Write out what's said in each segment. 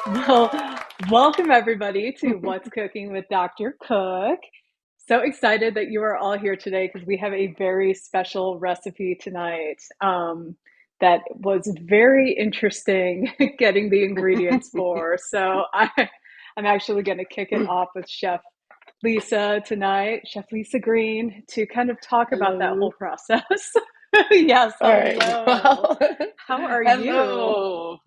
Well, welcome everybody to What's Cooking with Dr. Cook. So excited that you are all here today because we have a very special recipe tonight that was very interesting getting the ingredients for. I'm actually going to kick it off with Chef Lisa tonight, Chef Lisa Green, to kind of talk about that Hello. whole process. Yes, All right. hello. Well, How are you? hello.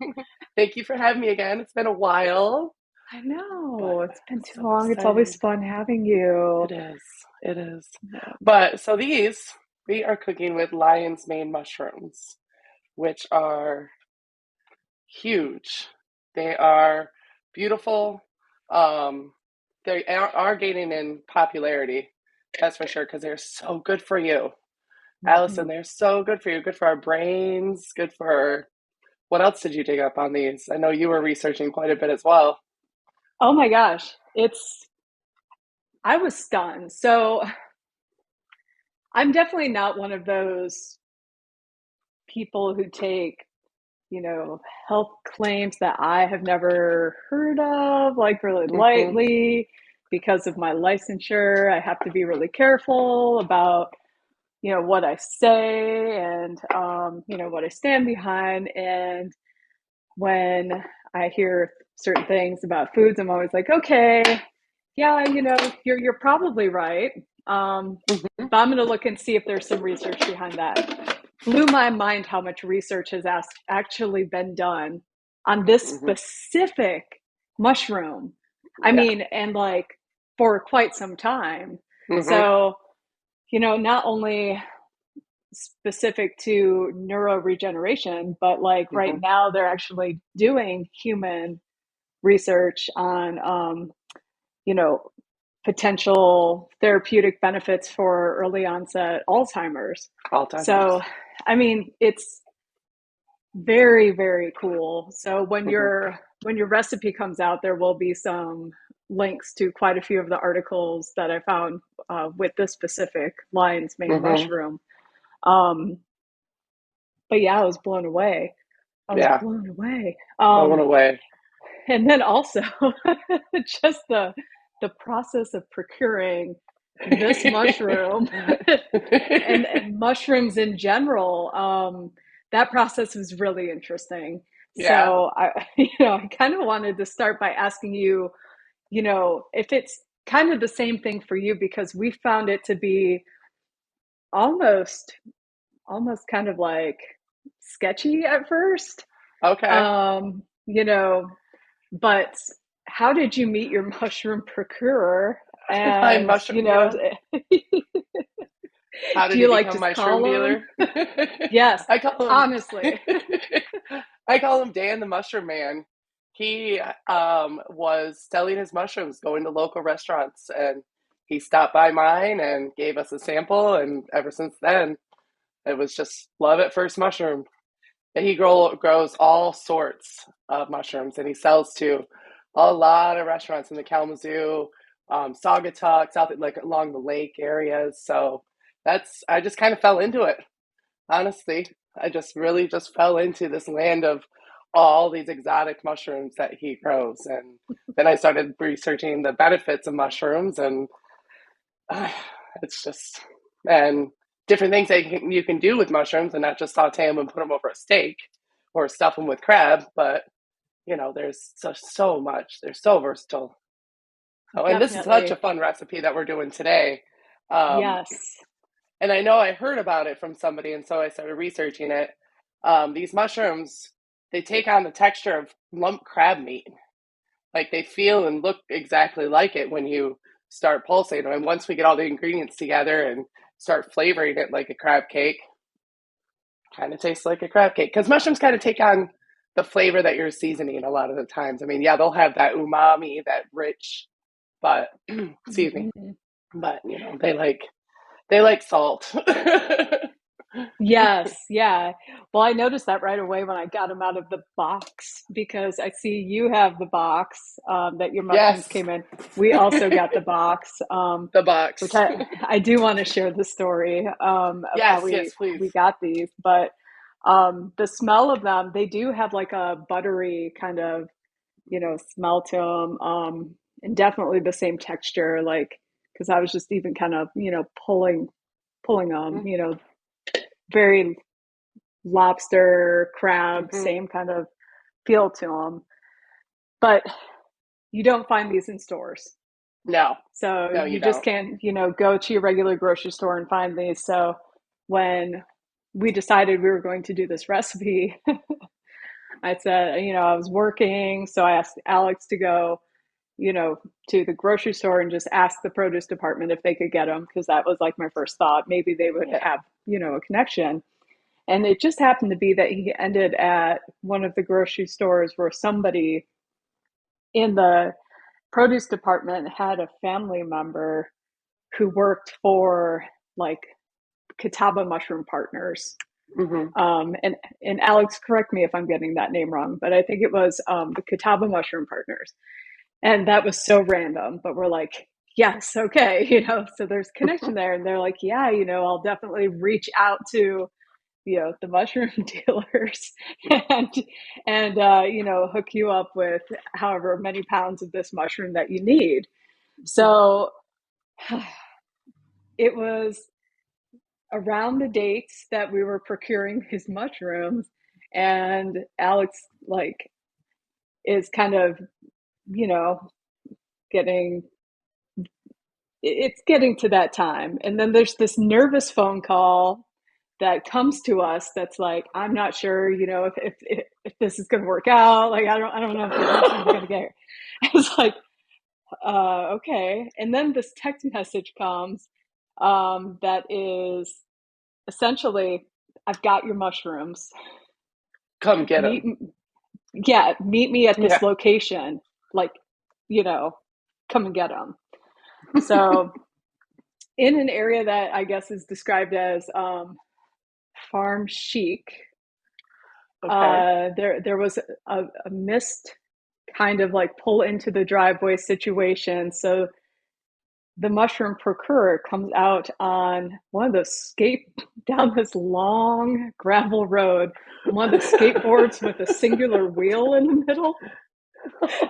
Thank you for having me again. It's been a while, I but know, it's been too so long. It's always excited. fun having you. It is. It is. Yeah. But so we are cooking with lion's mane mushrooms, which are huge. They are beautiful. Um, they are gaining in popularity, that's for sure, because they're so good for you. Allison, Mhm. they're so good for you. Good for our brains, good for what else did you dig up on these? I know you were researching quite a bit as well. Oh my gosh, I was stunned. So I'm definitely not one of those people who take, health claims that I have never heard of, like really Hmm. lightly because of my licensure. I have to be really careful about, what I say and, what I stand behind. And when I hear certain things about foods, I'm always like, okay, yeah, you're probably right. Hmm. But I'm going to look and see if there's some research behind that. Blew my mind how much research has actually been done on this Hmm. specific mushroom. I Yeah. mean, and like for quite some time. Hmm. So, not only specific to neuroregeneration, but like right Hmm. now they're actually doing human research on, you know, potential therapeutic benefits for early onset Alzheimer's. So, Alzheimer's. I mean, it's very, very cool. So Hmm. when your recipe comes out, there will be some links to quite a few of the articles that I found with this specific lion's mane Hmm. mushroom. Um, but yeah, I was blown away. I was Yeah. blown away. Blown away. And then also just the process of procuring this mushroom and mushrooms in general. That process was really interesting. Yeah. So I kind of wanted to start by asking you, if it's kind of the same thing for you because we found it to be almost almost kind of like sketchy at first. Okay. Um, you know, but how did you meet your mushroom procurer? My And, mushroom, you know, do how did he you like become just my shroom call them? dealer? Yes, I call him honestly. I call him Dan the Mushroom Man. He was selling his mushrooms, going to local restaurants, and he stopped by mine and gave us a sample. And ever since then, it was just love at first mushroom. And grows all sorts of mushrooms, and he sells to a lot of restaurants in the Kalamazoo, Saugatuck, south like along the lake areas. So I just kind of fell into it. Honestly, I just really just fell into this land of all these exotic mushrooms that he grows. And then I started researching the benefits of mushrooms, and uh, it's just, and different things that you can do with mushrooms and not just saute them and put them over a steak or stuff them with crab. But, there's so much. They're so versatile. Oh, and this is such a Definitely. fun recipe that we're doing today. Um, Yes. and I know I heard about it from somebody, and so I started researching it. These mushrooms, they take on the texture of lump crab meat. Like they feel and look exactly like it when you start pulsating them. And once we get all the ingredients together and start flavoring it like a crab cake, kind of tastes like a crab cake. Because mushrooms kind of take on the flavor that you're seasoning a lot of the times. I mean, yeah, they'll have that umami, that rich, but excuse me, Mhm. but they like salt. Yes, yeah. Well, I noticed that right away when I got them out of the box because I see you have the box that your mushrooms Yes. came in. We also got the box, The which box. I do want to share the story of how Yes, we yes, please. we got these. But the smell of them, they do have like a buttery kind of smell to them, and definitely the same texture, like, because I was just even kind of, pulling them, very lobster, crab, Hmm. same kind of feel to them. But you don't find these in stores. No, So no, you you just don't. can't, go to your regular grocery store and find these. So when we decided we were going to do this recipe, I said, I was working. So I asked Alex to go, to the grocery store and just ask the produce department if they could get them, because that was like my first thought. Maybe they would Yeah. have, a connection. And it just happened to be that he ended at one of the grocery stores where somebody in the produce department had a family member who worked for like Catawba Mushroom Partners. Hmm. And Alex, correct me if I'm getting that name wrong, but I think it was the Catawba Mushroom Partners. And that was so random, but we're like, yes, okay, so there's connection there. And they're like, yeah, I'll definitely reach out to, the mushroom dealers and hook you up with however many pounds of this mushroom that you need. So it was around the dates that we were procuring his mushrooms, and Alex like is kind of, you know getting it's getting to that time, and then there's this nervous phone call that comes to us that's like, I'm not sure, if this is going to work out. Like, I don't know if these mushrooms are going to get here. It's like, okay. And then this text message comes, that is essentially, I've got your mushrooms. Come get Meet, them. yeah, meet me at this Yeah. location. Like, you know, come and get them. So, in an area that I guess is described as farm chic, Okay. there was a missed kind of like pull into the driveway situation. So the mushroom procurer comes out on one of the down this long gravel road, and one of the skateboards with a singular wheel in the middle.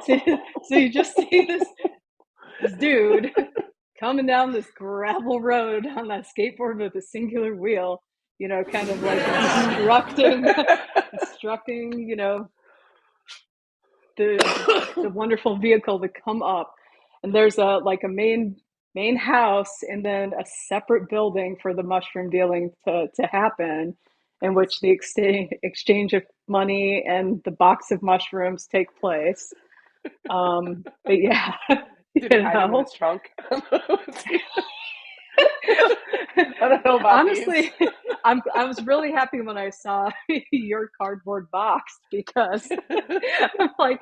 So, so you just see this dude coming down this gravel road on that skateboard with a singular wheel, kind of like instructing, the wonderful vehicle to come up. And there's a main house, and then a separate building for the mushroom dealing to happen, in which the exchange of money and the box of mushrooms take place. But yeah, Did he hide them in know. his trunk? I don't know about these. Honestly, I was really happy when I saw your cardboard box, because I'm like,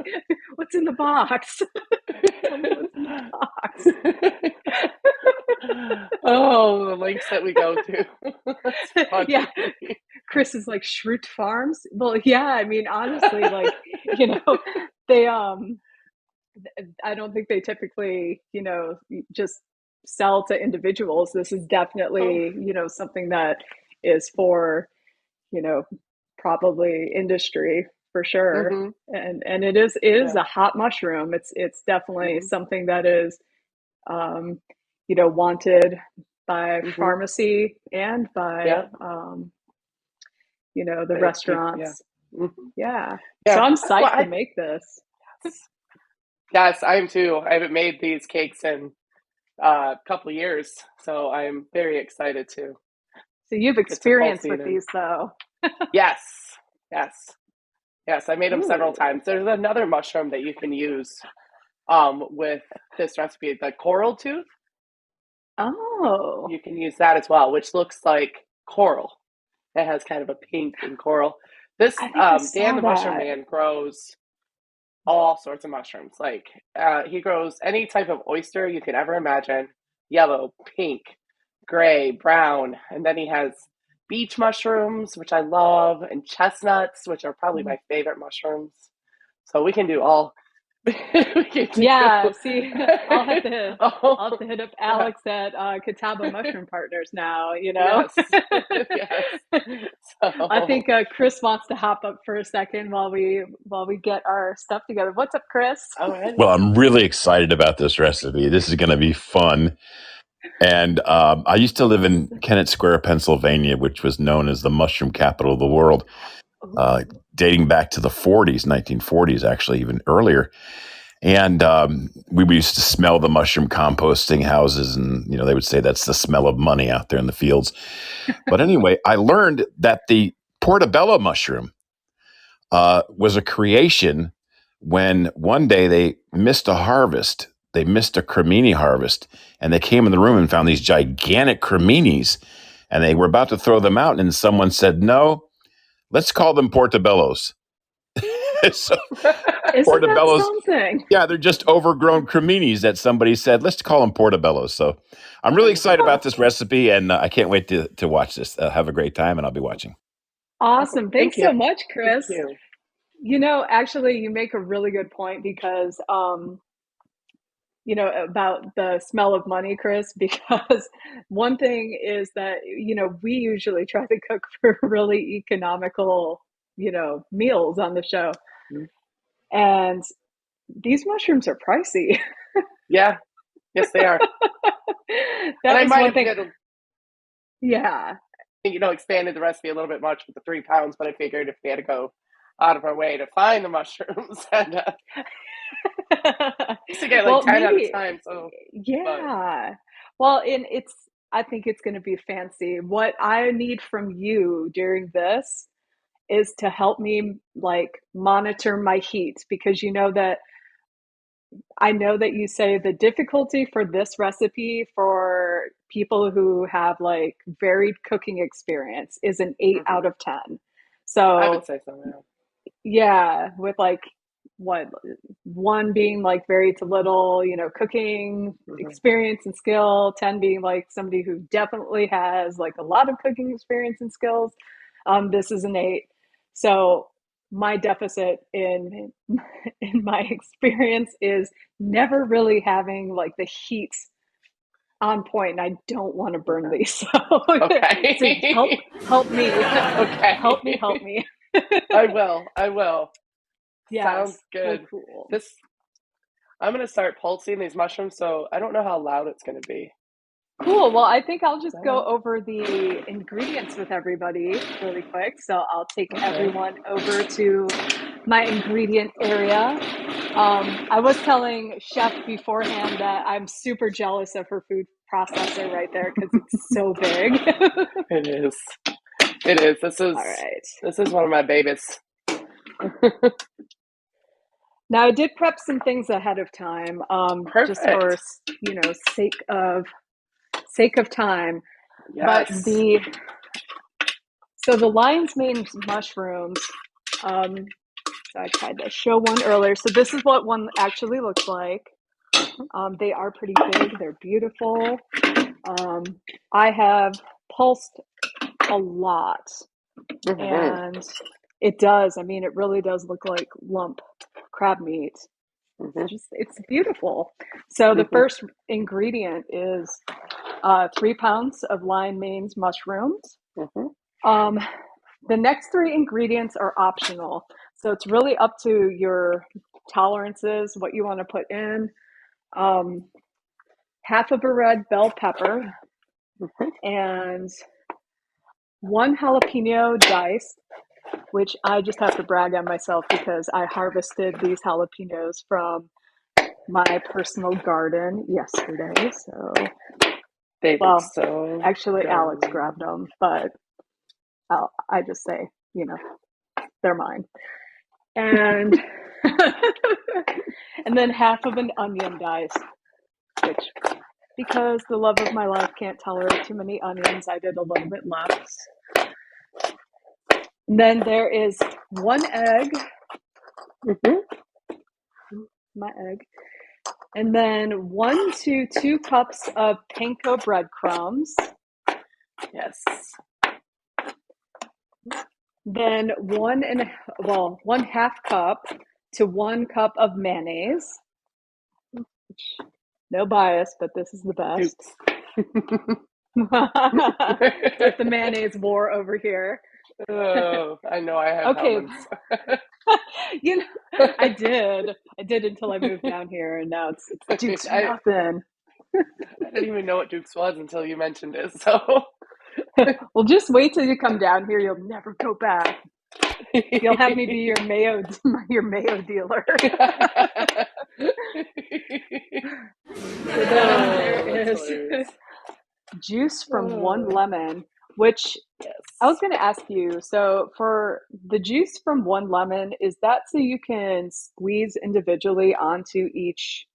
what's in the box? Tell me what's in the box. Oh, the links that we go to. That's Yeah, funny. Chris is like, Schrute Farms. Well, yeah, I mean, honestly, like, they I don't think they typically, just sell to individuals. This is Oh. definitely, something that is for, you know, probably industry for sure. Hmm. And it is Yeah. a hot mushroom. It's definitely Hmm. something that is, um, wanted by Hmm. pharmacy and by, Yeah. the Yeah. restaurants. Hmm. Yeah. So Yeah. I'm Well, psyched to make this. yes, I am too. I haven't made these cakes in a couple years, so I'm very excited to So you've get some experience pulseed with in. these though. Yes. Yes. Yes, I made them several Ooh. times. There's another mushroom that you can use with this recipe, the coral tooth. Oh, You can use that as well, which looks like coral. It has kind of a pink and coral. This I think I Dan saw the Mushroom that. Man grows all sorts of mushrooms. Like he grows any type of oyster you could ever imagine: yellow, pink, gray, brown, and then he has beach mushrooms, which I love, and chestnuts, which are probably my favorite mushrooms. So we can do all. We can Yeah, do. see, I'll have to I'll have Oh, to hit up yeah. Alex at Catawba Mushroom Partners now, you know? Yes. Yes. I So, think Chris wants to hop up for a second while we get our stuff together. What's up, Chris? alrighty. Well, I'm really excited about this recipe. This is going to be fun. And I used to live in Kennett Square, Pennsylvania, which was known as the mushroom capital of the world, uh, Ooh. dating back to the 40s, 1940s, actually, even earlier. And we used to smell the mushroom composting houses, and they would say that's the smell of money out there in the fields. But anyway, I learned that the portobello mushroom was a creation when one day they missed a harvest. They missed a cremini harvest, and they came in the room and found these gigantic creminis, and they were about to throw them out, and someone said, "No, let's call them portobellos." So Isn't that portobellos, something? yeah, they're just overgrown creminis that somebody said, "Let's call them portobellos." So I'm really excited about this recipe, and I can't wait to watch this. Have a great time, and I'll be watching. Awesome. Thank Thanks you. so much, Thank Chris. you. You know, actually, you make a really good point because, about the smell of money, Chris, because one thing is that, we usually try to cook for really economical, meals on the show. And these mushrooms are pricey. Yeah. Yes, they are. And That I was might one have thing. did, Yeah. expanded the recipe a little bit much with the 3 pounds, but I figured if we had to go out of our way to find the mushrooms, and used to get like Well, 10 at a maybe, time. So, but yeah. Well, and I think it's going to be fancy. What I need from you during this is to help me like monitor my heat because I know that you say the difficulty for this recipe for people who have like varied cooking experience is an 8 mhm. out of 10. I would So say so now. yeah, with like what one being like very to little, cooking Hmm. experience and skill, 10 being like somebody who definitely has like a lot of cooking experience and skills. This is an 8. So my deficit in my experience is never really having like the heat on point, and I don't want to burn Okay. these. So, so Okay. help me, help Okay. me. I will. I will. Sounds Yes. Well, good. cool. This I'm gonna start pulsing these mushrooms, so I don't know how loud it's gonna be. Cool. Well, I think I'll just go All over the ingredients with everybody really quick. So I'll take right. everyone over to my ingredient area. I was telling Chef beforehand that I'm super jealous of her food processor right there because it's so big. It is. It is. All right. This is one of my babies. Now I did prep some things ahead of time, just for Perfect. sake of time. But Yes. the lion's mane mushrooms. Um, so I tried to show one earlier. So this is what one actually looks like. They are pretty big. They're beautiful. Um, I have pulsed a lot, Hmm. and it does. I mean, it really does look like lump crab meat. Hmm. It's beautiful. So the Hmm. first ingredient is 3 pounds of lion mane's mushrooms. Hmm. Um, the next three ingredients are optional. So it's really up to your tolerances, what you want to put in. Um, half of a red bell pepper and one jalapeno diced, which I just have to brag on myself because I harvested these jalapenos from my personal garden yesterday. So, They look well, so actually, Alex good. grabbed them, but I just say, they're mine. And and then half of an onion diced, which because the love of my life can't tolerate too many onions, I did a little bit less. And then there is one egg, Hmm. my egg, and then 1 to 2 cups of panko breadcrumbs. Yes. Then 1/2 cup to 1 cup of mayonnaise. No bias, but this is the best. Start the mayonnaise war over here. Oh, I know I have Okay. Hellmann's. You know, I did until I moved down here, and now it's Duke's nothing. I didn't even know what Duke's was until you mentioned it. So, well, just wait till you come down here. You'll never go back. You'll have me be your mayo dealer. So then there is juice from 1 lemon, which I was going to ask you. So for the juice from 1 lemon, is that so you can squeeze individually onto each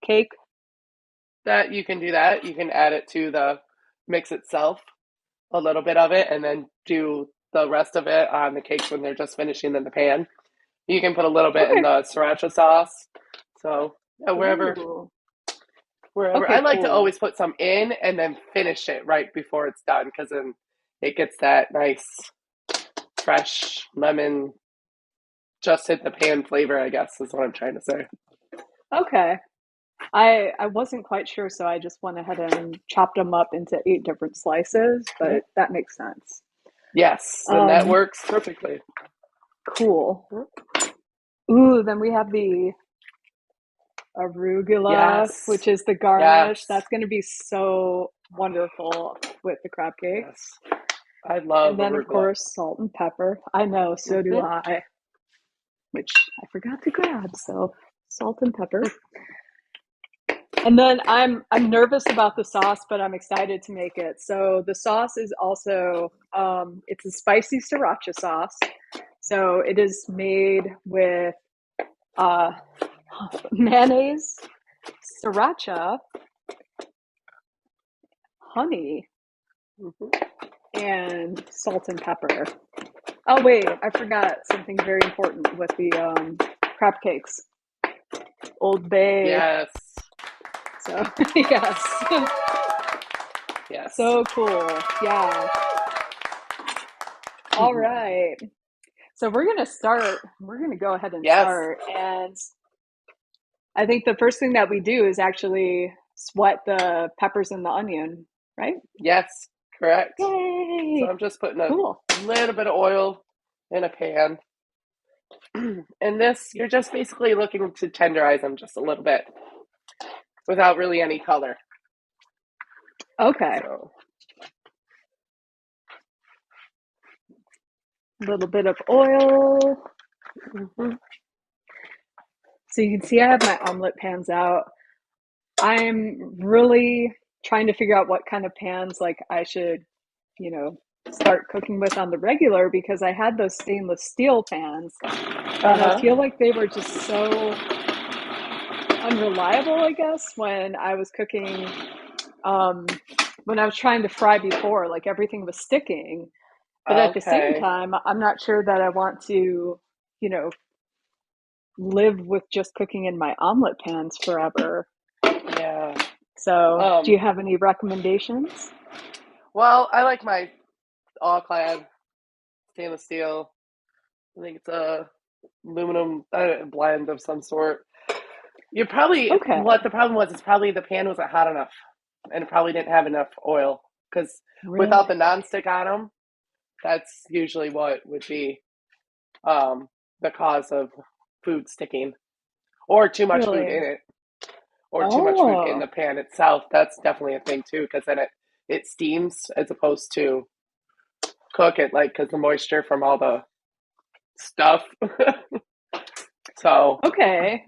cake? That you can do that. You can add it to the mix itself, a little bit of it, and then do the rest of it on the cakes when they're just finishing in the pan. You can put a little bit in the sriracha sauce. So wherever. Okay, I like to always put some in and then finish it right before it's done, because then it gets that nice fresh lemon, just hit the pan flavor, I guess is what I'm trying to say. Okay. I wasn't quite sure, so I just went ahead and chopped them up into 8 different slices, but that makes sense. Yes, and that works perfectly. Cool. Ooh, then we have the arugula, which is the garnish. That's going to be so wonderful with the crab cakes. I love And then, arugula. Of course, salt and pepper. I know, so do I, which I forgot to grab, so salt and pepper. And then I'm nervous about the sauce, but I'm excited to make it. So the sauce is also, it's a spicy sriracha sauce. So it is made with mayonnaise, sriracha, honey, and salt and pepper. Oh, wait, I forgot something very important with the crab cakes. Old Bay. Yes. So, yes. Yes. So cool. Yeah. All right. So we're going to go ahead and start. And I think the first thing that we do is actually sweat the peppers and the onion, right? Yes, correct. Yay! So I'm just putting a little bit of oil in a pan. And this, you're just basically looking to tenderize them just a little bit without really any color. Okay. So. A little bit of oil. So you can see I have my omelet pans out. I'm really trying to figure out what kind of pans like I should, start cooking with on the regular, because I had those stainless steel pans and I feel like they were just so unreliable, I guess, when I was cooking, when I was trying to fry before, like everything was sticking. But at the same time, I'm not sure that I want to, live with just cooking in my omelet pans forever. Yeah. So do you have any recommendations? Well, I like my all-clad stainless steel. I think it's a aluminum blend of some sort. You probably, what the problem was is probably the pan wasn't hot enough, and it probably didn't have enough oil, because without the nonstick on them, that's usually what would be the cause of food sticking, or too much food in it, or too much food in the pan itself. That's definitely a thing too, because then it steams as opposed to cook it, like, because the moisture from all the stuff. So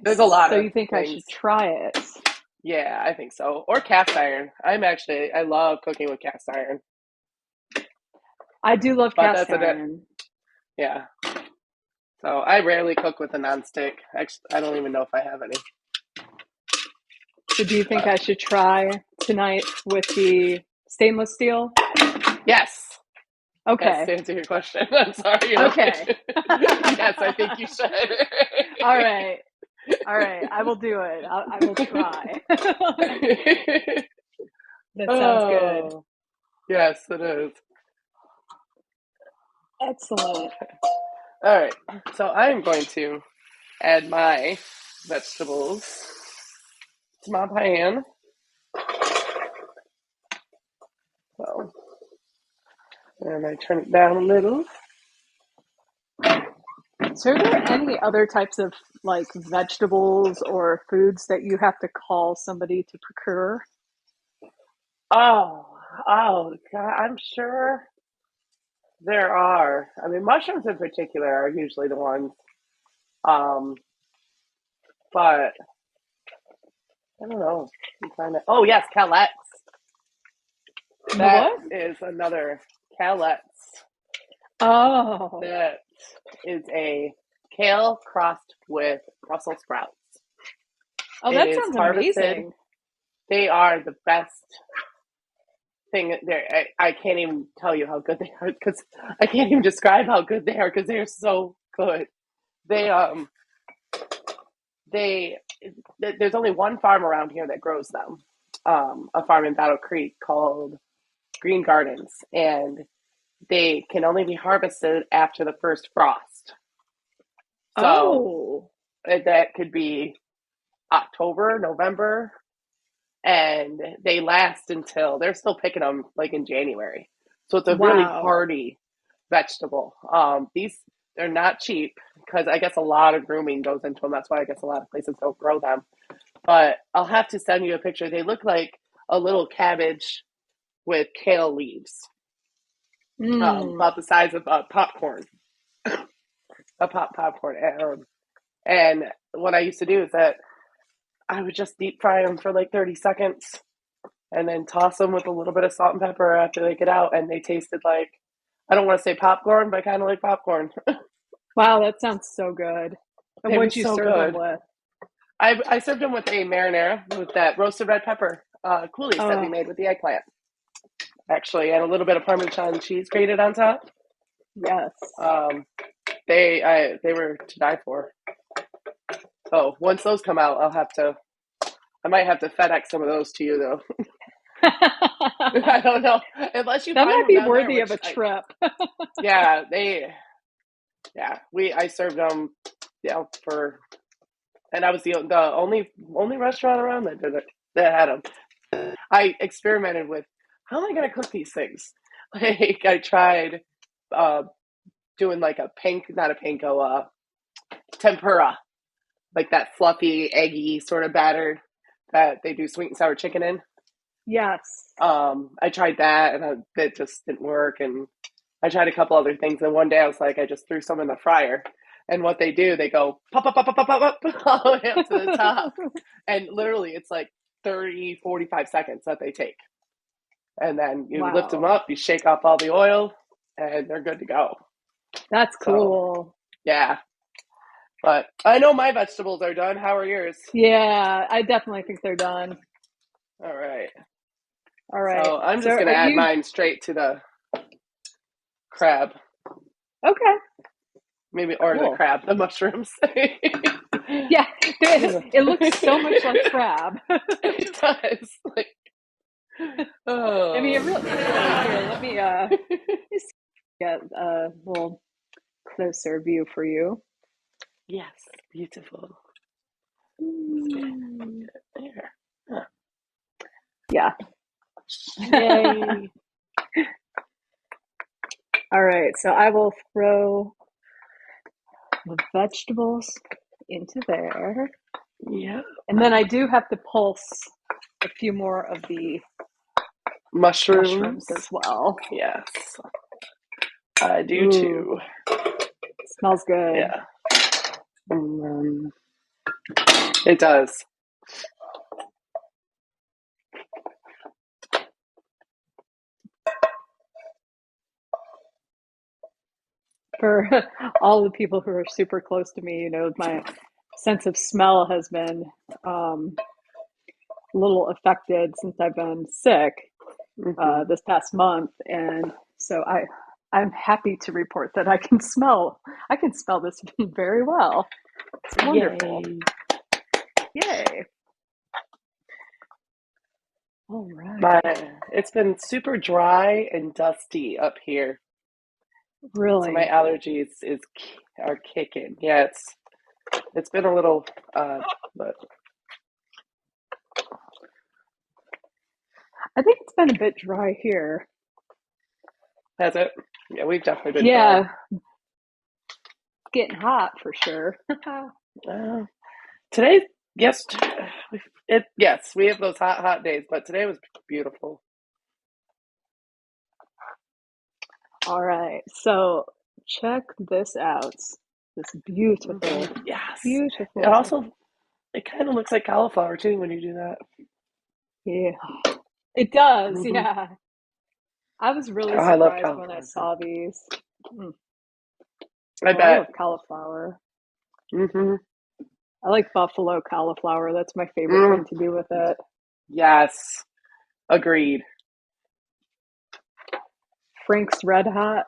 there's a lot of you think things. I should try it? Yeah, I think so. Or cast iron. I love cooking with cast iron. I do love cast iron. Yeah. So I rarely cook with a nonstick. Actually, I don't even know if I have any. So do you think I should try tonight with the stainless steel? Yes. Okay. Yes, to answer your question. I'm sorry. Okay. Yes, I think you should. All right. I will do it. I will try. That sounds good. Yes, it is. Excellent. All right. So I'm going to add my vegetables to my pan. So, and I turn it down a little. So are there any other types of like vegetables or foods that you have to call somebody to procure? Oh, God, I'm sure there are. I mean, mushrooms in particular are usually the ones. Um, but I don't know. Oh, yes, calettes. The That what? is another calettes. Oh, That is a kale crossed with Brussels sprouts. oh, It that is sounds harvested. amazing. They are the best thing there. I can't even tell you how good they are because I can't even describe how good they are because they are so good. They they there's only one farm around here that grows them. A farm in Battle Creek called Green Gardens, and they can only be harvested after the first frost. So Oh, that could be October, November, and they last until they're still picking them like in January. So it's a really wow. hardy vegetable. These they're not cheap because I guess a lot of grooming goes into them. That's why I guess a lot of places don't grow them. But I'll have to send you a picture. They look like a little cabbage with kale leaves, Mm. about the size of a popcorn, popcorn. And what I used to do is that I would just deep fry them for like 30 seconds and then toss them with a little bit of salt and pepper after they get out. And they tasted like, I don't want to say popcorn, but kind of like popcorn. Wow, that sounds so good. And They were what'd you so serve them good. with? I served them with a marinara with that roasted red pepper coulis that we Oh, made with the eggplant, actually, and a little bit of Parmesan cheese grated on top. yes. Um, they were to die for. Oh, once those come out, I might have to FedEx some of those to you though. I don't know unless you That find might them be down there, worthy of which a trip. yeah, I served them, for, and I was the only restaurant around that did it that had them. I experimented with how am I going to cook these things? Like I tried uh, doing like not a panko, tempura, like that fluffy, eggy sort of batter that they do sweet and sour chicken in. Yes. I tried that and it just didn't work. And I tried a couple other things. And one day I was like, I just threw some in the fryer. And what they do, they go pop, pop, pop, pop, pop, pop, pop, all the way up to the top. And literally it's like 30, 45 seconds that they take. And then you lift them Wow. up, you shake off all the oil, and they're good to go. That's So, cool. yeah. But I know my vegetables are done. How are yours? Yeah, I definitely think they're done. All right. All right. So I'm So just going are to add you mine straight to the crab. okay? Cool. The mushrooms. Yeah, it looks so much like crab. It does. Like, I mean, oh. it really here. Let me just get a little closer view for you. Yes, beautiful. Mm. There. Huh. Yeah. Yay. All right. So I will throw the vegetables into there, Yeah. and then I do have to pulse a few more of the Mushrooms. mushrooms as well. Yes. I do Ooh, too. smells good. Yeah. It does. For all the people who are super close to me, my sense of smell has been a little affected since I've been sick Mm-hmm. this past month, and so I'm happy to report that I can smell this very well. It's wonderful. Yay. Yay. All right. It's been super dry and dusty up here. So my Really? allergies is are kicking. Yeah, it's been a little but I think it's been a bit dry here. has it? Yeah, we've definitely been dry. Yeah, getting hot for sure. Today, yes, yes, we have those hot days, but today was beautiful. All right, so check this out. This beautiful, Yes. beautiful. It kind of looks like cauliflower too when you do that. Yeah, it does. Mm-hmm. Yeah, I was really Oh, I love surprised when I cauliflower. saw these. I Oh, I love bet. cauliflower. Mm-hmm. I like buffalo cauliflower. That's my favorite thing to do with it. Yes. Agreed. Frank's Red Hot.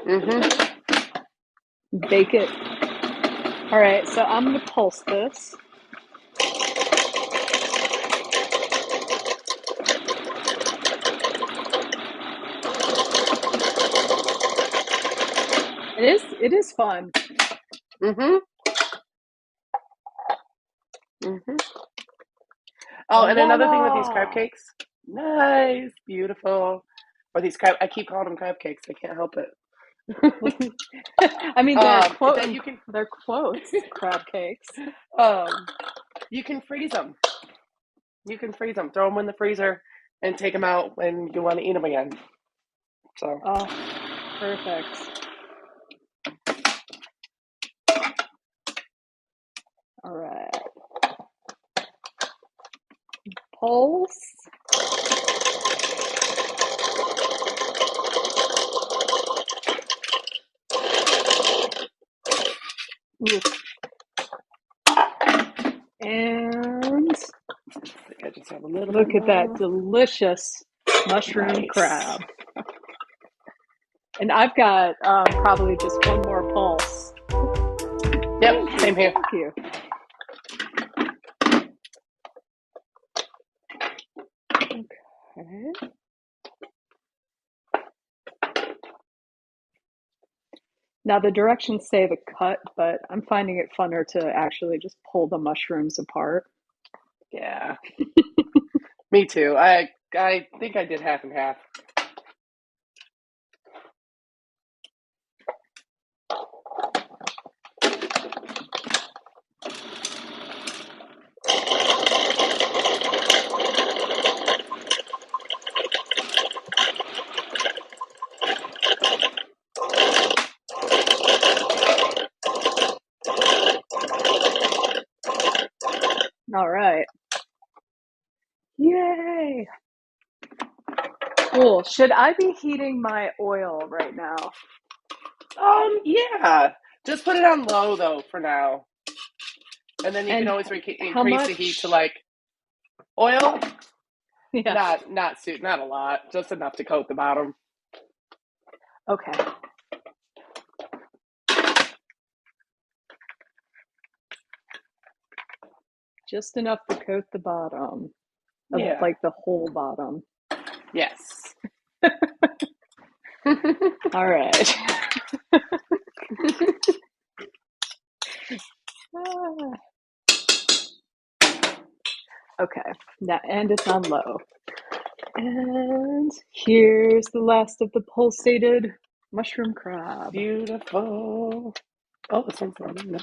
Mm-hmm. Bake it. All right, so I'm going to pulse this. It is fun. Mm-hmm. Mm-hmm. Oh, and another thing with these crab Voila! cakes. Nice. Beautiful. Or these crab, I keep calling them crab cakes. I can't help it. I mean, That you can, they're quotes, crab cakes. you can freeze them. You can freeze them. Throw them in the freezer and take them out when you want to eat them again. So. Oh, perfect. All right. Pulse. Ooh. And I just have a little look bit at that more. delicious mushroom Nice. crab. And I've got probably just one more pulse. Yep, same here. Thank you. Okay. Now the directions say to cut, but I'm finding it funner to actually just pull the mushrooms apart. Yeah. Me too. I think I did half and half. All right. Yay! Cool. Should I be heating my oil right now? Yeah. Just put it on low though for now, and then you And can always how increase the heat much? to like oil. Yeah. Not a lot, just enough to coat the bottom. Okay. Just enough to coat the bottom of Yeah. like the whole bottom. Yes. All right. Okay. Now, and it's on low. And here's the last of the pulsated mushroom crab. Beautiful. Oh, this one's on.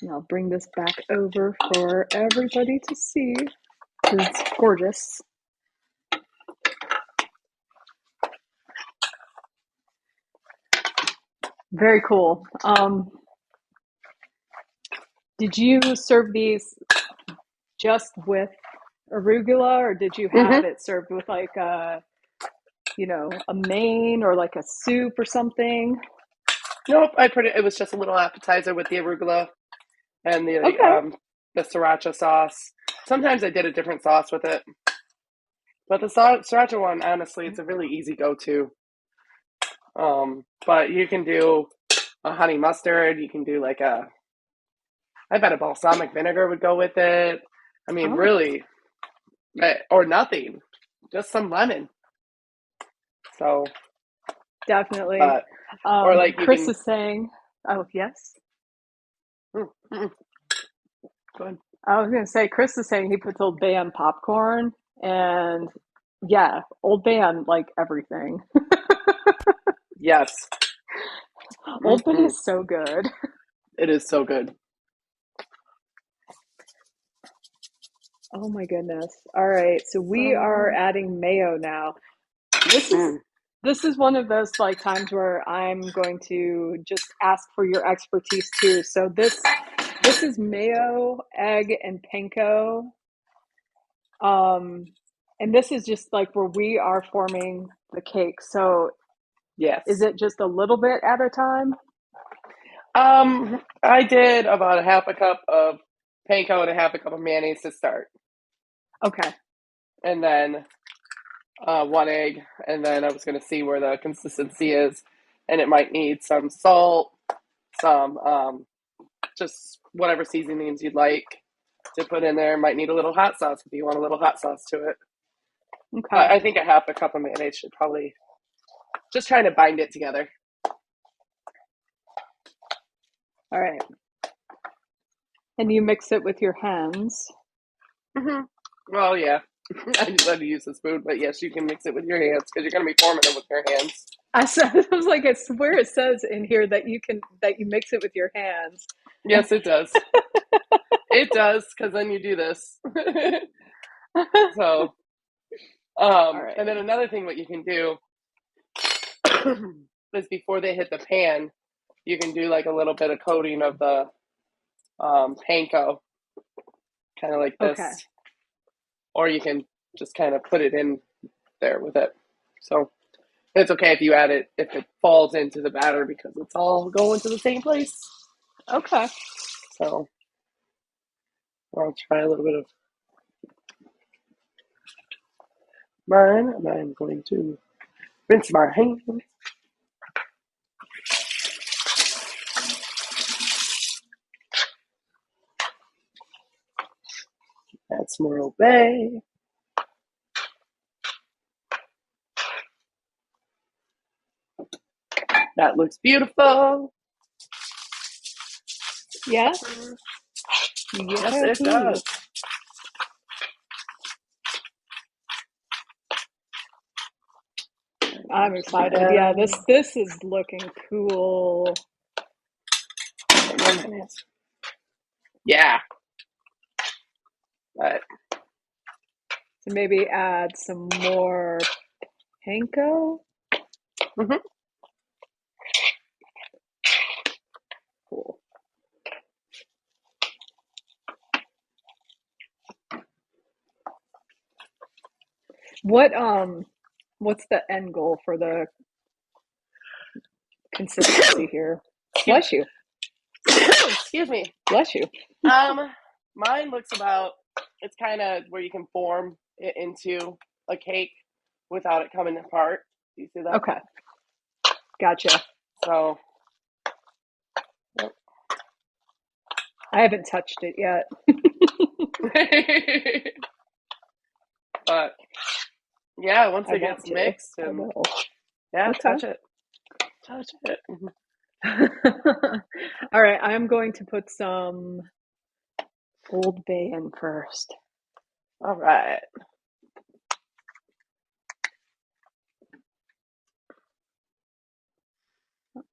And I'll bring this back over for everybody to see. It's gorgeous. Very cool. Did you serve these just with arugula, or did you have it served with like a main or like a soup or something? Nope. It was just a little appetizer with the arugula and Okay. the sriracha sauce. Sometimes I did a different sauce with it, but the sriracha one, honestly, it's a really easy go-to. But you can do a honey mustard. You can do I bet a balsamic vinegar would go with it. I mean, Oh. really, or nothing, just some lemon. So Definitely. or like Chris is saying, oh, yes? Go ahead. I was going to say, Chris is saying he puts Old Bay on popcorn, and yeah, Old Bay on like everything. Yes. Old Bay is so good. It is so good. Oh my goodness. All right, so we are adding mayo now. This is one of those like times where I'm going to just ask for your expertise too. So this is mayo, egg, and panko. And this is just like where we are forming the cake. So Yes. is it just a little bit at a time? I did about a half a cup of panko and a half a cup of mayonnaise to start. Okay. And then 1 egg, and then I was going to see where the consistency is, and it might need some salt, some just whatever seasonings you'd like to put in there. Might need a little hot sauce if you want a little hot sauce to it. Okay. I think a half a cup of mayonnaise should probably, just trying to bind it together. All right. And you mix it with your hands. Mm-hmm. Well, yeah. I just had to use the spoon, but yes, you can mix it with your hands because you're going to be forming it with your hands. I was like, I swear it says in here that you mix it with your hands. Yes, it does. It does, because then you do this. So, right. And then another thing what you can do is before they hit the pan, you can do like a little bit of coating of the panko, kind of like this. Okay. Or you can just kind of put it in there with it. So it's okay if you add it, if it falls into the batter, because it's all going to the same place. Okay. So I'll try a little bit of mine, and I'm going to rinse my hands. Add some more Old Bay. That looks beautiful. Yeah? Yes, it does. I'm excited. Yeah, this is looking cool. Yeah. But so maybe add some more panko. Mm-hmm. Cool. What's the end goal for the consistency here? Bless you. Excuse me. Bless you. Mine looks about, it's kind of where you can form it into a cake without it coming apart. Do you see that? Okay. Gotcha. So. Yep. I haven't touched it yet. But yeah, once it gets mixed, and yeah, okay. touch it. Touch it. All right, I'm going to put some Old Bay in first. All right.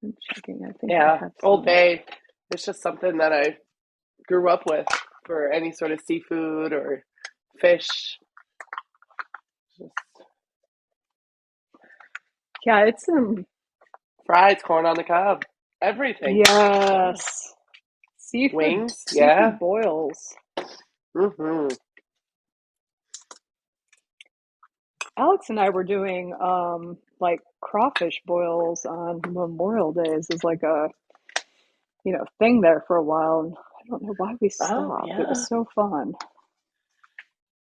I'm checking. I think Old Bay. It's just something that I grew up with for any sort of seafood or fish. Yeah, it's some fries, corn on the cob, everything. Yes, seafood wings, seafood boils. Mm-hmm. Alex and I were doing like crawfish boils on Memorial Days as like a thing there for a while, and I don't know why we stopped. It was so fun.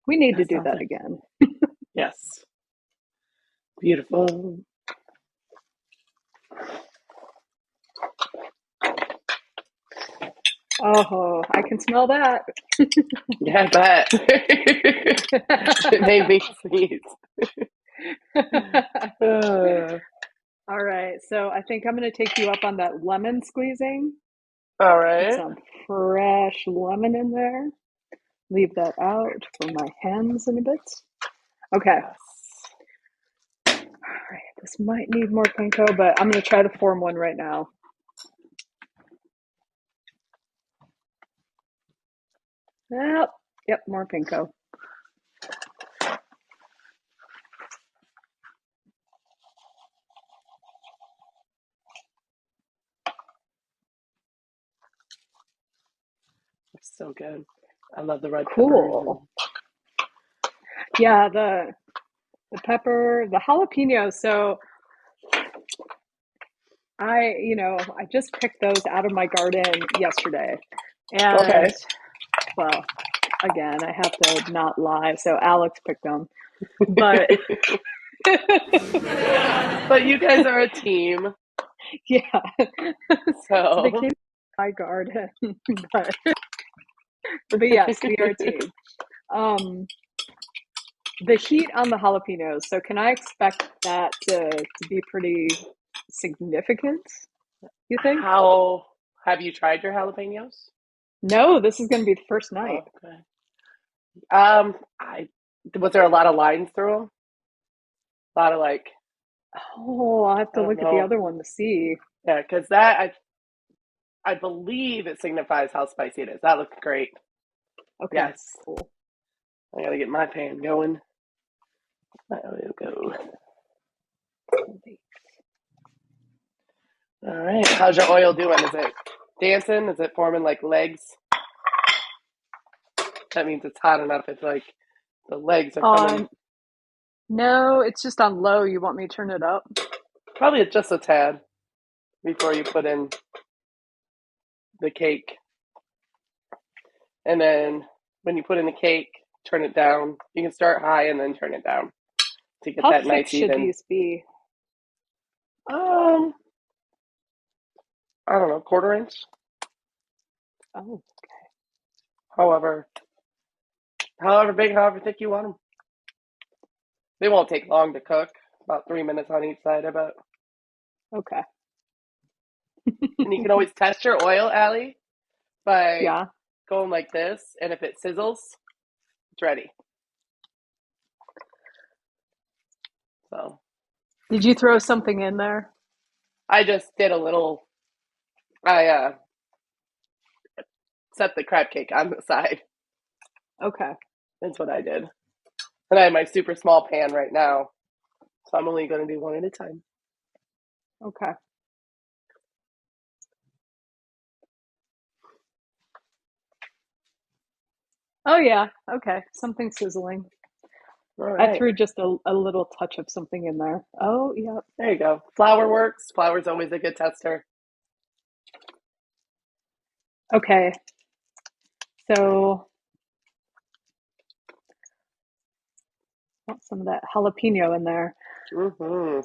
We need to do that again. Yes. Beautiful. Oh, I can smell that. Yeah, I bet. It made me sneeze. Uh, All right, so I think I'm going to take you up on that lemon squeezing. all Put right. some fresh lemon in there. Leave that out for my hands in a bit. Okay. Yes. All right, this might need more panko, but I'm going to try to form one right now. Yep, more panko. It's so good. I love the red peppers. Cool. Yeah, the pepper, the jalapeno. So I just picked those out of my garden yesterday. And, Okay. well, again, I have to not lie. So Alex picked them. But But you guys are a team, yeah, so they so came from my garden. but yes, we are a team. The heat on the jalapenos. So can I expect that to be pretty significant, you think? how have you tried your jalapenos? No, this is going to be the first night. Oh, okay. I was there a lot of lines through them? A lot of like, Oh, I'll have I to don't look at the know. other one to see. Yeah, because I believe it signifies how spicy it is. That looks great. Okay, Yes. cool. I gotta get my pan going. There we go. All right. How's your oil doing? Is it dancing? Is it forming like legs? That means it's hot enough. It's like the legs are coming. No, it's just on low. You want me to turn it up? Probably just a tad before you put in the cake. And then when you put in the cake, turn it down. You can start high and then turn it down to get How that thick nice should even. these be? I don't know, quarter inch. Oh, However big, however thick you want them. They won't take long to cook. About 3 minutes on each side, I bet. okay. And you can always test your oil, Allie, by Yeah. going like this. And if it sizzles, it's ready. So Did you throw something in there? I just did a little. I set the crab cake on the side. Okay. That's what I did. And I have my super small pan right now, so I'm only going to do one at a time. Okay. Oh, yeah. Okay. Something sizzling. All I right. threw just a little touch of something in there. Oh, yeah. There you go. Flour works. Flour's always a good tester. Okay. So, want some of that jalapeno in there. Mm-hmm.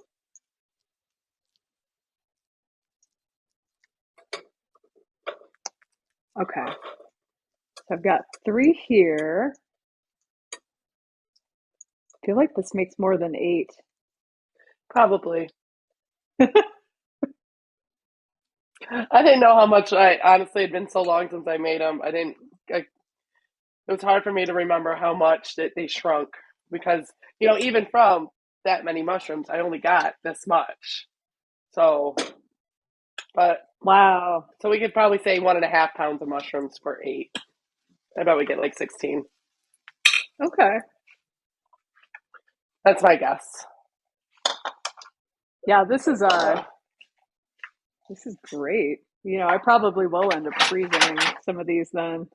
Okay. So I've got 3 here. I feel like this makes more than 8. Probably. I didn't know how much honestly, it had been so long since I made them. It was hard for me to remember how much that they shrunk because, even from that many mushrooms, I only got this much. So, Wow. so we could probably say 1.5 pounds of mushrooms for 8. I bet we get like 16. Okay. That's my guess. Yeah, this is great. I probably will end up freezing some of these then.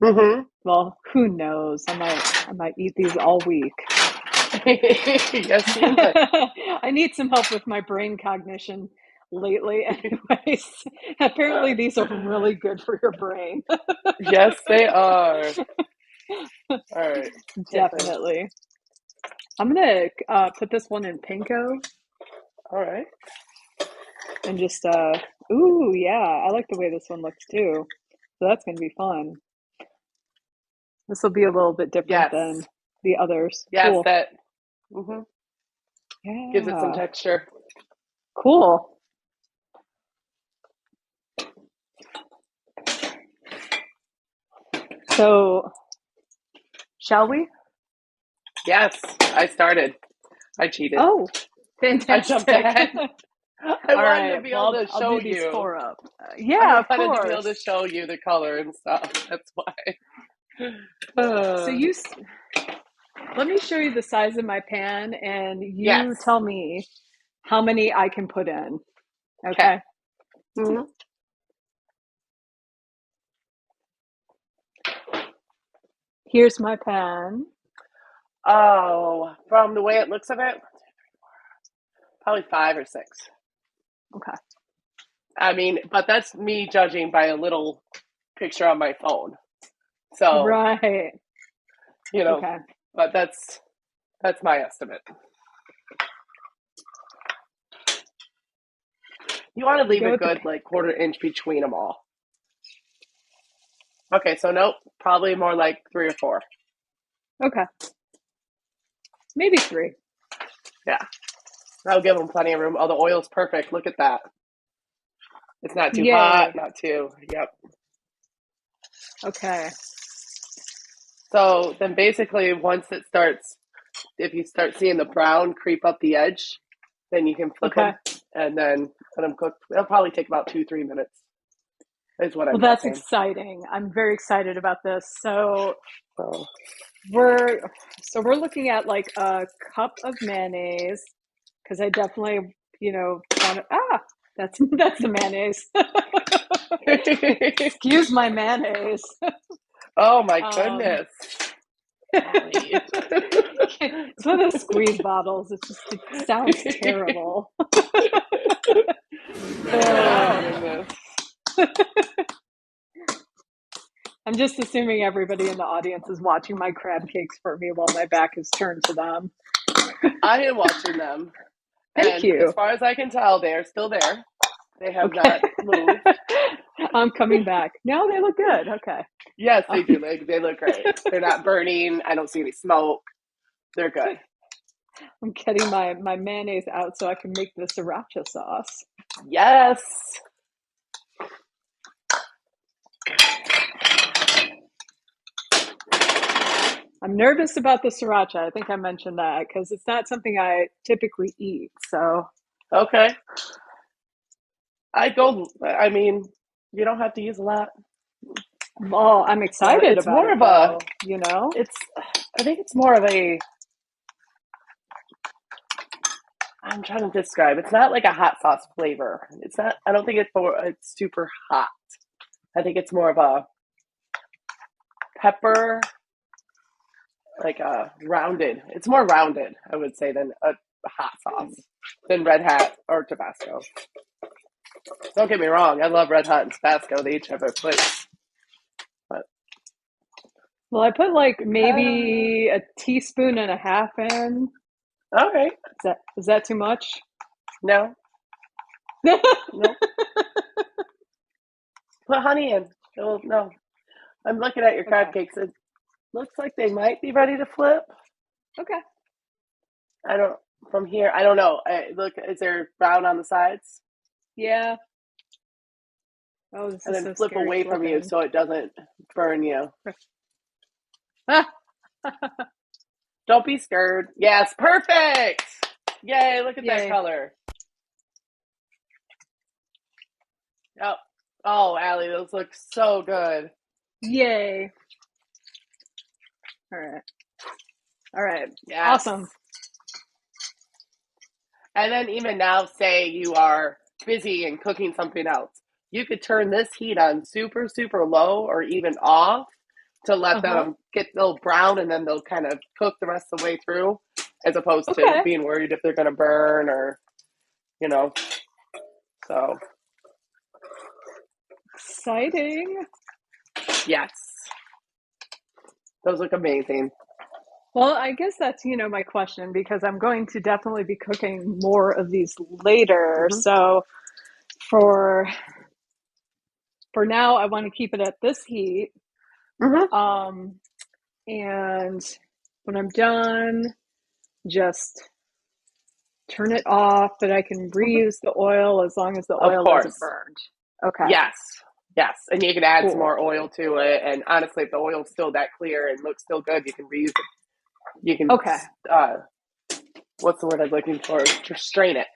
Mm-hmm. Well, who knows? I might eat these all week. Yes, you might. I need some help with my brain cognition lately. Anyways, apparently these are really good for your brain. Yes, they are. All right. Definitely. I'm gonna put this one in panko All right. and just ooh, yeah, I like the way this one looks too. So that's gonna be fun. This will be a little bit different Yes. than the others. Yes, Cool. that. Mm-hmm. Gives it some Yeah. texture. Cool. So, shall we? Yes, I started. I cheated. Oh, I jumped fantastic. ahead. I All wanted right. to be able Well, to I'll show do these you. 4 up. I Yeah, of wanted to be able course. to show you the color and stuff. That's why. So let me show you the size of my pan, and Yes. you tell me how many I can put in. Okay. Okay. Mhm. Here's my pan. Oh, from the way it looks of it, probably 5 or 6. Okay. I mean, but that's me judging by a little picture on my phone. So, Right. Okay. but that's my estimate. You want to leave Go a with the good like 1/4 inch between them all. Okay, so nope, probably more like 3 or 4. Okay. Maybe 3. Yeah, that'll give them plenty of room. Oh, the oil's perfect. Look at that. It's not too hot, Yay. not too. Yep. Okay. So then basically, once it starts, if you start seeing the brown creep up the edge, then you can flip Okay. them and then let them cook. It'll probably take about 2-3 minutes. Is what Well, I'm that's guessing. exciting. I'm very excited about this. So So we're looking at like a cup of mayonnaise, because I definitely, want to. That's the mayonnaise. Excuse my mayonnaise. oh my Um, goodness. it's one of those squeeze bottles. It sounds terrible. Oh goodness. I'm just assuming everybody in the audience is watching my crab cakes for me while my back is turned to them. I am watching them. Thank And as you. far as I can tell, they are still there. They have Okay. not moved. I'm coming back. No, they look good. Okay. Yes, they do. They look great. They're not burning. I don't see any smoke. They're good. I'm getting my mayonnaise out so I can make the sriracha sauce. Yes. I'm nervous about the sriracha. I think I mentioned that because it's not something I typically eat. So, Okay. I mean, you don't have to use a lot. well, I'm excited It's about more it of a, though. I think it's more of a, I'm trying to describe. It's not like a hot sauce flavor. It's not, I don't think it's super hot. I think it's more of a pepper, like a rounded. It's more rounded, I would say, than a hot sauce, than Red Hat or Tabasco. Don't get me wrong. I love Red Hot and Tabasco. They each have their place. Well, I put like maybe a teaspoon and a half in. Okay. Is that too much? No. Nope. Put honey in. No. I'm looking at your crab Okay. cakes. It looks like they might be ready to flip. Okay. From here, I don't know. Look, is there brown on the sides? Yeah. Oh, this And is then so flip scary away from you flipping. so it doesn't burn you. Ah! Don't be scared. Yes, perfect. Yay, look at that Yay. color. Yep. Oh, Allie, those look so good. Yay. All right. Yes. Awesome. And then even now, say you are busy and cooking something else. You could turn this heat on super, super low or even off to let them get a little brown, and then they'll kind of cook the rest of the way through, as opposed to being worried if they're going to burn or, so. Exciting. Yes. Those look amazing. Well, I guess that's, my question, because I'm going to definitely be cooking more of these later. Mm-hmm. So for now, I want to keep it at this heat. Mm-hmm. And when I'm done, just turn it off, but I can reuse the oil as long as the Of oil isn't course. burned. Okay, Yes. Yes. And you can add some cool. more oil to it. And honestly, if the oil's still that clear and looks still good, you can reuse it. You can, Okay, what's the word I'm looking for? Just strain it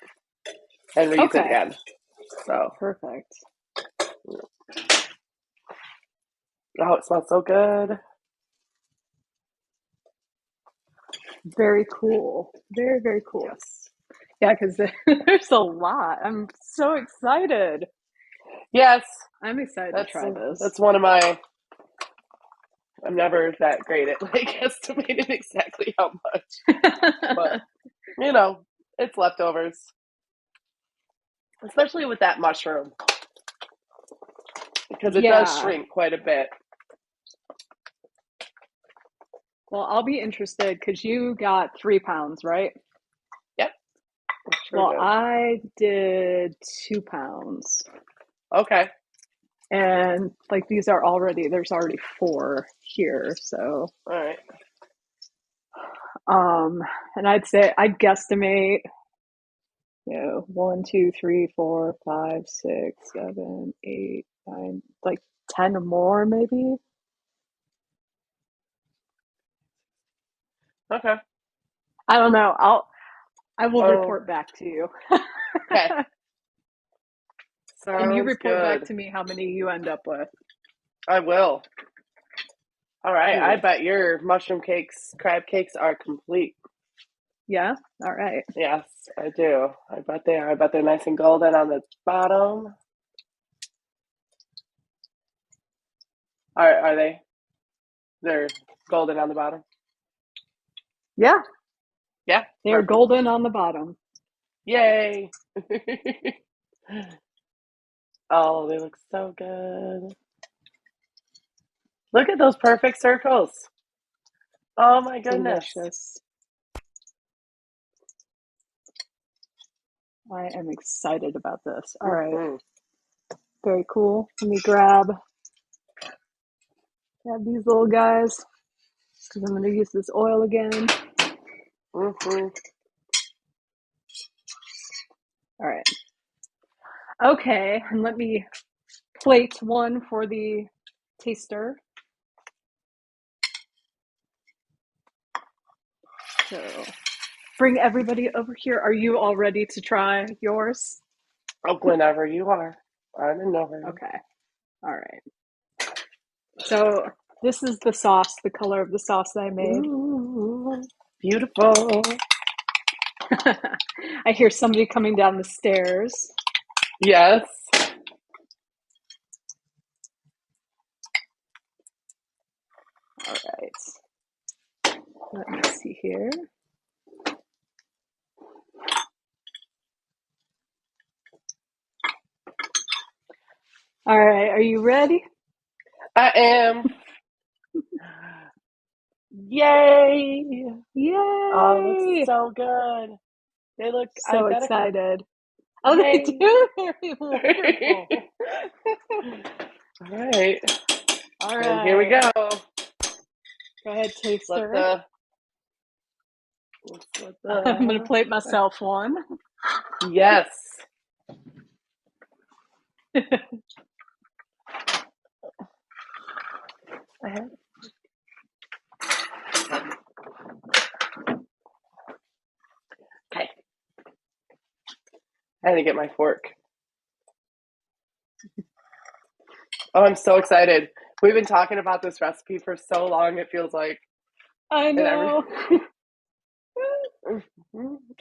and reuse it okay, again. So, perfect. oh, it smells so good. Very cool. Very, very cool. Yes. Yeah, because there's a lot. I'm so excited. Yes. I'm excited to try this. That's one of my. I'm never that great at like estimating exactly how much, but you know, it's leftovers, especially with that mushroom because it does Yeah. shrink quite a bit. Well, I'll be interested because you got 3 pounds, right? Yep. Sure Well, do. I did 2 pounds. Okay. And like there's already 4 here. So, All right. and I'd guesstimate, 1, 2, 3, 4, 5, 6, 7, 8, 9, like 10 or more, maybe. Okay. I don't know. I will Oh, report back to you. okay. And you Sounds report back good. to me how many you end up with. I will. All right. I Cool. bet your crab cakes are complete. Yeah? All right. Yes, I do. I bet they are. I bet they're nice and golden on the bottom. Are they? They're golden on the bottom. Yeah, Yeah, they're perfect. golden on the bottom. Yay! Oh, they look so good. Look at those perfect circles. Oh my goodness. Delicious. I am excited about this. All right. Mm-hmm. Very cool. Let me grab these little guys because I'm going to use this oil again. Mm-hmm. All right. Okay, and let me plate one for the taster. So bring everybody over here. Are you all ready to try yours? Oh, whenever you are. I'm in no hurry. Okay. All right. So this is the sauce, the color of the sauce that I made. Ooh, beautiful. I hear somebody coming down the stairs. Yes. All right. Let me see here. All right. Are you ready? I am. Yay! Yay! Oh, it looks so good. They look So identical. excited. Oh, they Yay! do? Very wonderful. All right. All And here we right. go. Go ahead, Let taster. the I'm going to plate myself one. yes. Okay. I had to get my fork. Oh, I'm so excited. We've been talking about this recipe for so long, it feels like. I know.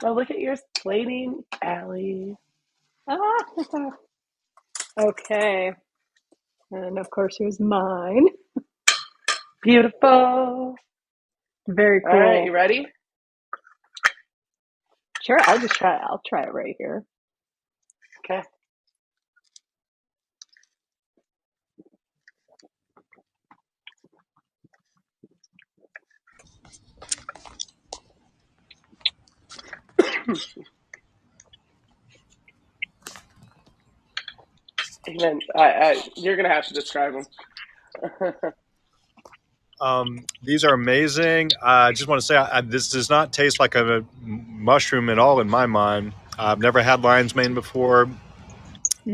Oh, look at yours plating, Allie. Okay. And of course, here's mine. Beautiful. Very All right, cool. you ready? Sure, I'll just try it. I'll try it right here. Okay. And then you're gonna have to describe them. These are amazing. I just want to say this does not taste like a mushroom at all in my mind. I've never had lion's mane before.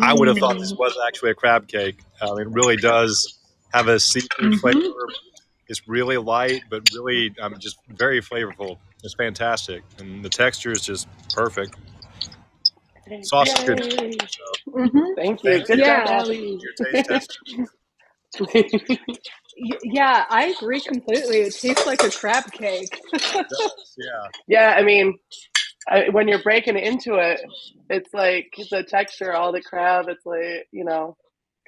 I would have thought this Mm. was actually a crab cake. It really does have a seafood Mm-hmm. flavor. It's really light, but really just very flavorful. It's fantastic, and the texture is just perfect. Sauce is good too. Yay! So Mm-hmm. Thank you. thank Good you job, Yeah. Allie. for your taste testers. Yeah, I agree completely. It tastes like a crab cake. It does, yeah. Yeah, I mean, when you're breaking into it, it's like the texture, all the crab, it's like,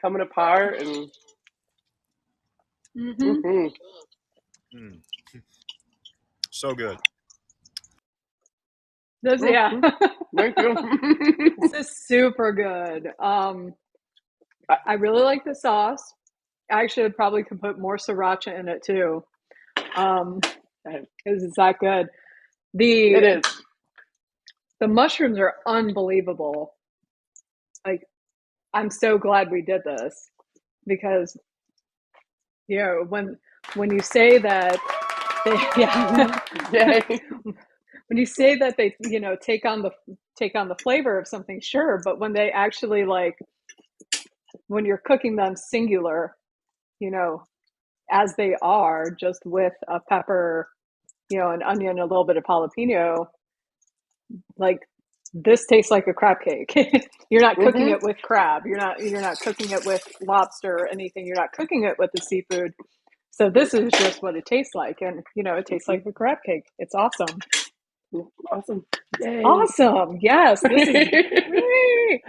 coming apart and Mm-hmm. mhm. Mm, so good. Yeah. Mhm. Thank you. This is super good. I really like the sauce. I actually probably could put more sriracha in it too. Because it's that good. It The is. the mushrooms are unbelievable. Like, I'm so glad we did this because when you say that they yeah Yay. when you say that they take on the flavor of something, sure, but when they actually, like, when you're cooking them singular, you know as they are, just with a pepper, an onion, a little bit of jalapeno, like, this tastes like a crab cake. You're not cooking Mhm. it with crab. You're not cooking it with lobster or anything. You're not cooking it with the seafood. So this is just what it tastes like, and it tastes like a crab cake. It's awesome. Awesome. It's Yay. awesome. Yes, this is great.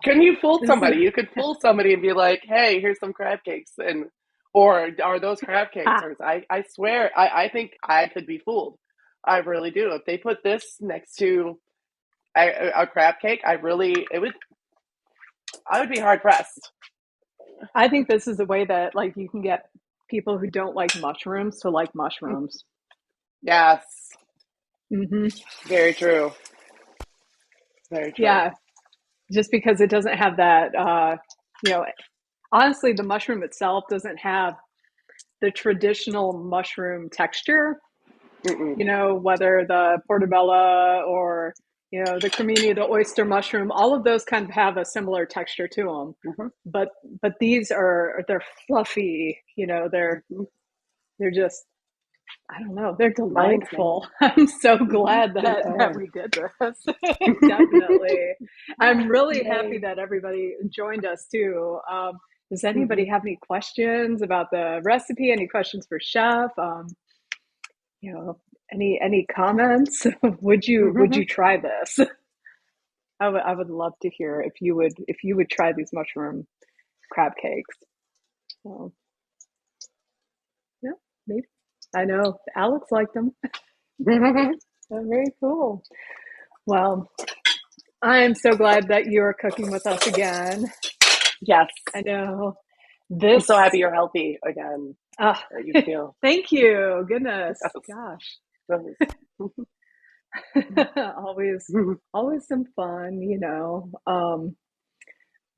Can you fool This is somebody? You could fool somebody and be like, "Hey, here's some crab cakes," and or are those crab cakes? ah, Or I swear, I think I could be fooled. I really do. If they put this next to a crab cake, I would be hard pressed. I think this is a way that, like, you can get people who don't like mushrooms to like mushrooms. Yes, Hmm. very true. Very true. Yeah, just because it doesn't have that. Honestly, the mushroom itself doesn't have the traditional mushroom texture. Mm-mm. Whether the portobello or the cremini, the oyster mushroom, all of those kind of have a similar texture to them. Mm-hmm. But they're fluffy. Mm-hmm. They're just, I don't know, they're Lion's mane. delightful. I'm so Mm-hmm. glad They that are. we did this. Definitely. I'm really happy Yay. that everybody joined us too. Does Mm-hmm. anybody have any questions about the recipe? Any questions for Chef? You know, any comments? Would you try this? I would love to hear if you would try these mushroom crab cakes. So, yeah, maybe. I know Alex liked them. They're very cool. Well, I'm so glad that you're cooking with us again. Yes. I know I'm so happy this. you're healthy again. Uh, That you feel. Thank you. Goodness, Yes. gosh, Yes. always, always some fun.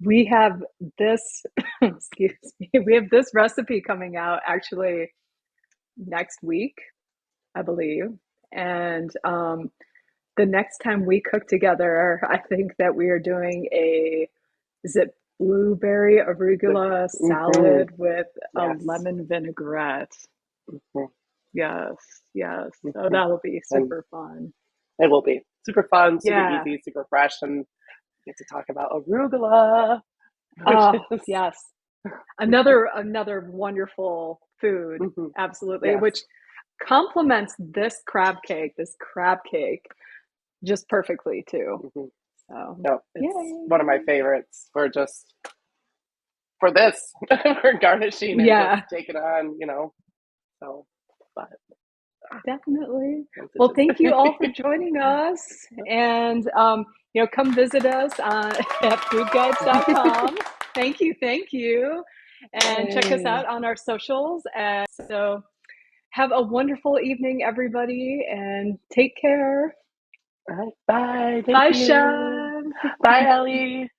We have this. Excuse me. We have this recipe coming out actually next week, I believe, and the next time we cook together, I think that we are doing is it blueberry arugula Mm-hmm. salad with a Yes. lemon vinaigrette. Mm-hmm. Yes, yes. So Mm-hmm. that'll be And super fun. it will be super fun, super Yeah. easy, super fresh, and get to talk about arugula, which Oh, is yes. Another wonderful food, mhm. absolutely, Yes. which complements this crab cake just perfectly too. Mm-hmm. So, No, it's yay. one of my favorites for this, for garnishing and just Yeah, take it on, So, but definitely. Well, messages. thank you all for joining us. And, come visit us at foodguides.com. Thank you. Thank you. And check us Yay. out on our socials. And so have a wonderful evening, everybody, and take care. All right, bye. Thank Bye, you. Sean. Bye, Ellie.